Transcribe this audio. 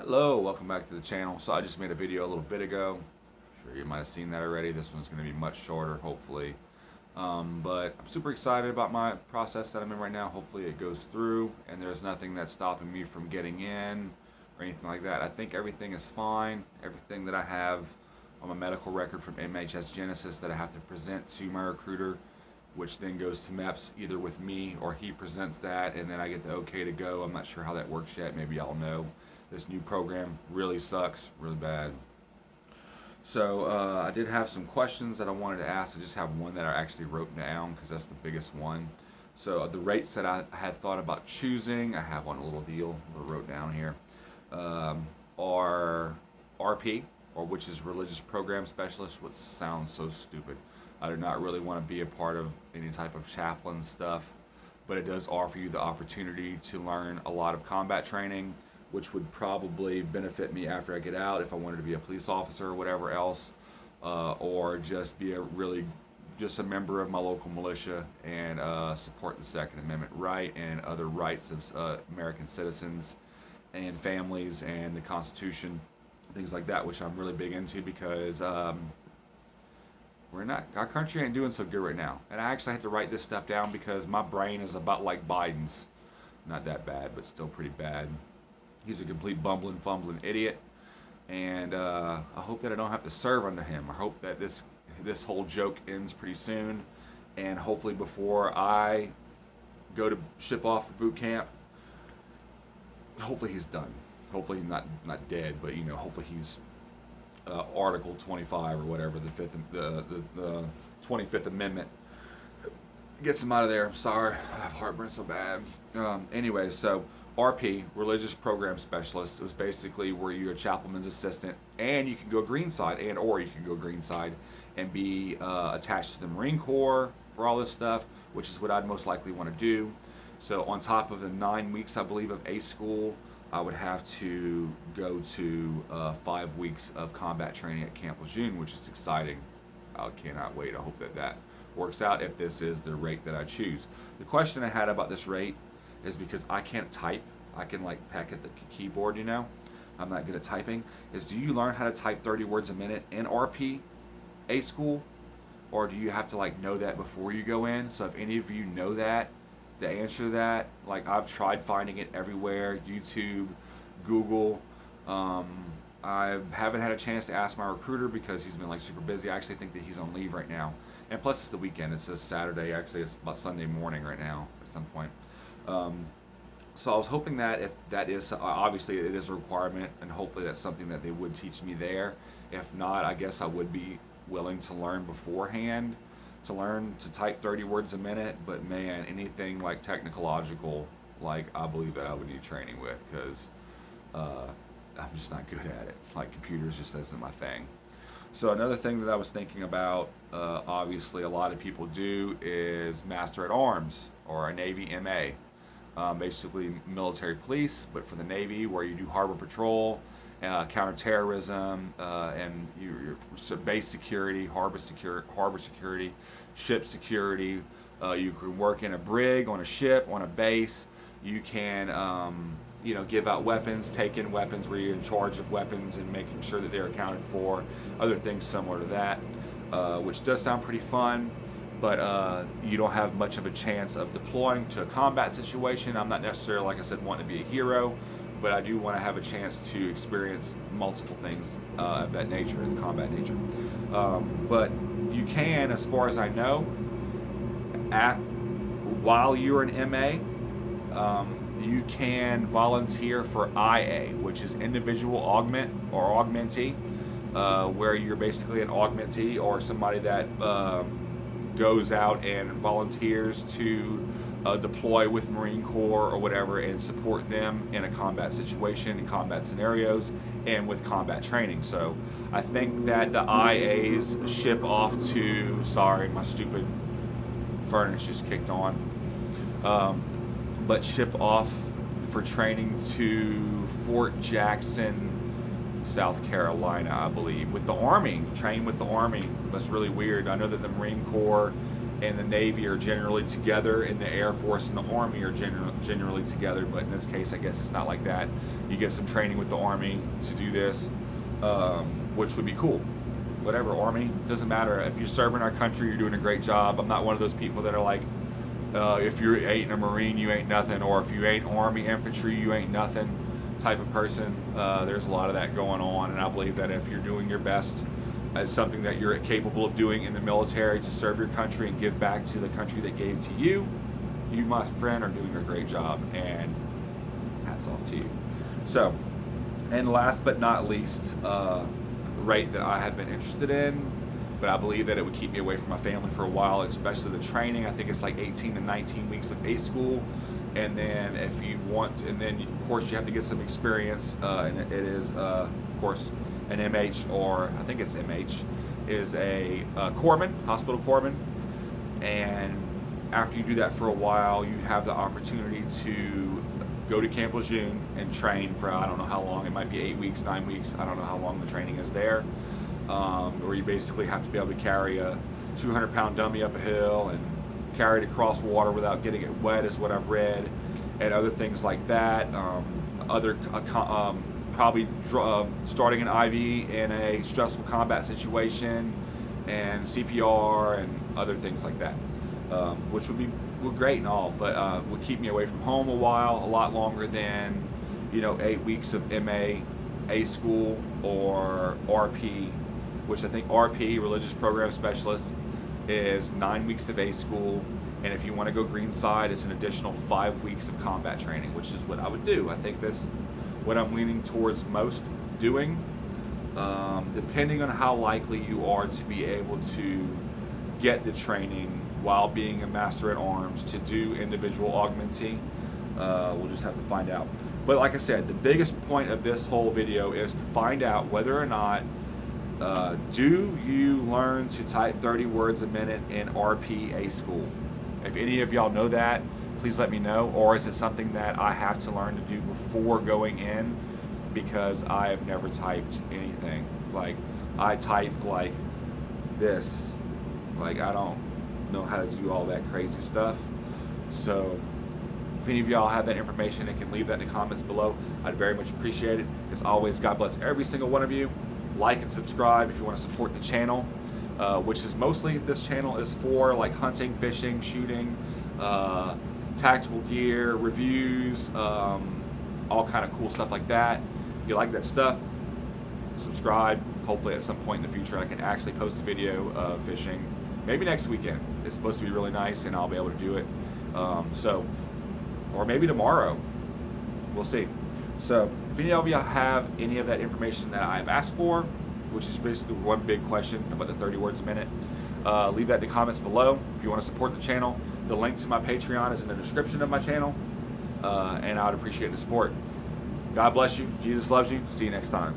Hello, welcome back to the channel. So I just made a video a little bit ago. Sure you might have seen that already. This one's going to be much shorter, hopefully. But I'm super excited about my process that I'm in right now. Hopefully it goes through and there's nothing that's stopping me from getting in or anything like that. I think everything is fine. Everything that I have on my medical record from MHS Genesis that I have to present to my recruiter, which then goes to MEPS either with me or he presents that and then I get the okay to go. I'm not sure how that works yet. Maybe y'all know. This new program really sucks, really bad. So I did have some questions that I wanted to ask. I just have one that I actually wrote down because that's the biggest one. So the rates that I had thought about choosing, I have on a little deal I wrote down here, are RP, or which is Religious Program Specialist, which sounds so stupid. I do not really want to be a part of any type of chaplain stuff, but it does offer you the opportunity to learn a lot of combat training, which would probably benefit me after I get out if I wanted to be a police officer or whatever else, or just be just a member of my local militia and support the Second Amendment right and other rights of American citizens and families and the Constitution, things like that, which I'm really big into because our country ain't doing so good right now. And I actually had to write this stuff down because my brain is about like Biden's. Not that bad, but still pretty bad. He's a complete bumbling, fumbling idiot, and I hope that I don't have to serve under him. I hope that this whole joke ends pretty soon, and hopefully before I go to ship off for boot camp, hopefully he's done. Hopefully not dead, but hopefully he's Article 25 or whatever, the 25th Amendment gets him out of there. I'm sorry, I have heartburn so bad. Anyway, so RP, Religious Program Specialist, it was basically where you're a chaplain's assistant and you can go greenside or you can go greenside and be attached to the Marine Corps for all this stuff, which is what I'd most likely want to do. So on top of the 9 weeks, I believe, of A school, I would have to go to 5 weeks of combat training at Camp Lejeune, which is exciting. I cannot wait. I hope that works out if this is the rate that I choose. The question I had about this rate is because I can't type. I can peck at the keyboard, I'm not good at typing. Do you learn how to type 30 words a minute in RP A school? Or do you have to know that before you go in? So if any of you know that, the answer to that, I've tried finding it everywhere, YouTube, Google. I haven't had a chance to ask my recruiter because he's been super busy. I actually think that he's on leave right now. And plus it's the weekend. It's a Saturday. Actually, it's about Sunday morning right now at some point. So I was hoping that if that is, obviously it is a requirement, and hopefully that's something that they would teach me there. If not, I guess I would be willing to learn beforehand, to learn to type 30 words a minute. But man, anything technological, I believe that I would need training with because I'm just not good at it. Computers just isn't my thing. So another thing that I was thinking about, obviously a lot of people do, is Master at Arms or a Navy MA. Basically military police, but for the Navy, where you do harbor patrol, counterterrorism, and your base security, harbor security, ship security. You can work in a brig, on a ship, on a base. You can give out weapons, take in weapons where you're in charge of weapons and making sure that they're accounted for, other things similar to that, which does sound pretty fun, but you don't have much of a chance of deploying to a combat situation. I'm not necessarily, like I said, wanting to be a hero, but I do want to have a chance to experience multiple things of that nature, the combat nature. But you can, as far as I know, while you're an MA, you can volunteer for IA, which is individual augment or augmentee, where you're basically an augmentee or somebody that goes out and volunteers to deploy with Marine Corps or whatever and support them in a combat situation, in combat scenarios, and with combat training. So I think that the IAs ship off to, sorry, my stupid furnace just kicked on, but ship off for training to Fort Jackson, South Carolina, I believe, with the Army, train with the Army. That's really weird. I know that the Marine Corps and the Navy are generally together, and the Air Force and the Army are generally together. But in this case, I guess it's not like that. You get some training with the Army to do this, which would be cool. Whatever, Army, doesn't matter. If you're serving our country, you're doing a great job. I'm not one of those people that are like, if you ain't a Marine, you ain't nothing, or if you ain't Army infantry, you ain't nothing type of person. There's a lot of that going on, and I believe that if you're doing your best as something that you're capable of doing in the military to serve your country and give back to the country that gave to you, you, my friend, are doing a great job, and hats off to you. So, and last but not least, rate that I had been interested in, but I believe that it would keep me away from my family for a while, especially the training. I think it's like 18 to 19 weeks of A school, and then if you want, and then of course you have to get some experience, and it is of course an MH, or I think it's MH, is a corpsman, hospital corpsman, and after you do that for a while, you have the opportunity to go to Camp Lejeune and train for, I don't know how long, it might be 8 weeks, 9 weeks, I don't know how long the training is there, where you basically have to be able to carry a 200-pound dummy up a hill and carry it across water without getting it wet, is what I've read, and other things like that. Probably starting an IV in a stressful combat situation, and CPR and other things like that, which would be great and all, but would keep me away from home a while, a lot longer than 8 weeks of MA, A school, or RP, which I think RP, Religious Program Specialist, is 9 weeks of A school, and if you want to go green side, it's an additional 5 weeks of combat training, which is what I would do. I think this what I'm leaning towards most doing, depending on how likely you are to be able to get the training while being a Master at Arms to do individual augmentee. We'll just have to find out. But like I said, the biggest point of this whole video is to find out whether or not do you learn to type 30 words a minute in RP A school. If any of y'all know that, please let me know, or is it something that I have to learn to do before going in, because I have never typed anything. Like, I type like this, like I don't know how to do all that crazy stuff. So if any of y'all have that information and can leave that in the comments below, I'd very much appreciate it. As always, God bless every single one of you. Like and subscribe if you want to support the channel, which is mostly, this channel is for like hunting, fishing, shooting, tactical gear, reviews, all kind of cool stuff like that. If you like that stuff, subscribe. Hopefully at some point in the future I can actually post a video of fishing, maybe next weekend. It's supposed to be really nice and I'll be able to do it. Or maybe tomorrow, we'll see. So if any of you have any of that information that I've asked for, which is basically one big question about the 30 words a minute, leave that in the comments below. If you want to support the channel, the link to my Patreon is in the description of my channel, and I would appreciate the support. God bless you. Jesus loves you. See you next time.